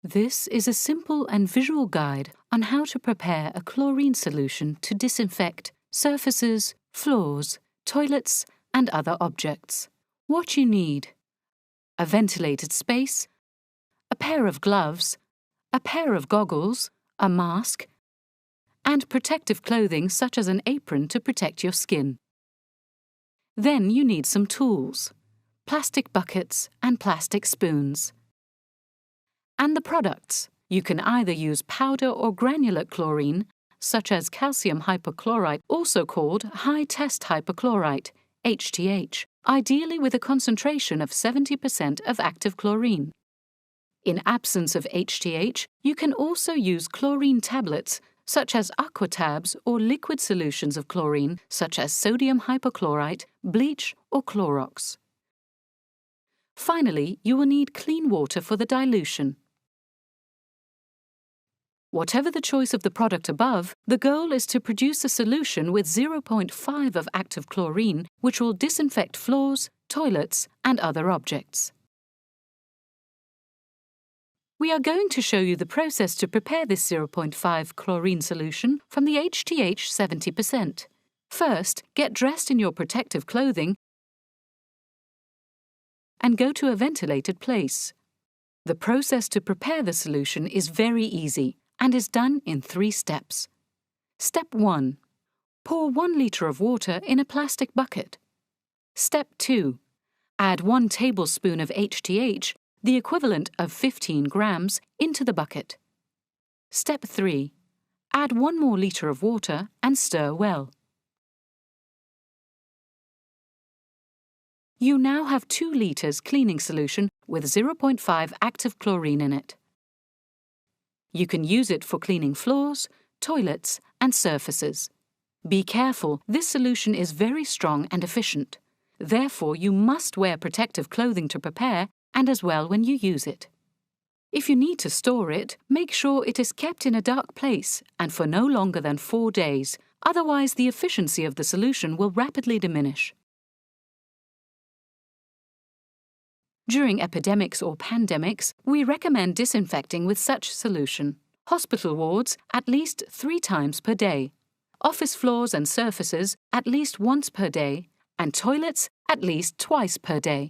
This is a simple and visual guide on how to prepare a chlorine solution to disinfect surfaces, floors, toilets, and other objects. What you need: a ventilated space, a pair of gloves, a pair of goggles, a mask, and protective clothing such as an apron to protect your skin. Then you need some tools: plastic buckets and plastic spoons. And the products: you can either use powder or granulate chlorine, such as calcium hypochlorite, also called high-test hypochlorite, HTH, ideally with a concentration of 70% of active chlorine. In absence of HTH, you can also use chlorine tablets, such as aquatabs, or liquid solutions of chlorine, such as sodium hypochlorite, bleach, or Clorox. Finally, you will need clean water for the dilution. Whatever the choice of the product above, the goal is to produce a solution with 0.5 of active chlorine, which will disinfect floors, toilets, and other objects. We are going to show you the process to prepare this 0.5 chlorine solution from the HTH 70%. First, get dressed in your protective clothing and go to a ventilated place. The process to prepare the solution is very easy and is done in 3 steps. Step 1. Pour 1 liter of water in a plastic bucket. Step 2. Add 1 tablespoon of HTH, the equivalent of 15 grams, into the bucket. Step 3. Add 1 more liter of water and stir well. You now have 2 liters cleaning solution with 0.5 active chlorine in it. You can use it for cleaning floors, toilets, and surfaces. Be careful, this solution is very strong and efficient. Therefore, you must wear protective clothing to prepare and as well when you use it. If you need to store it, make sure it is kept in a dark place and for no longer than 4 days, otherwise the efficiency of the solution will rapidly diminish. During epidemics or pandemics, we recommend disinfecting with such solution. Hospital wards at least 3 times per day, office floors and surfaces at least once per day, and toilets at least twice per day.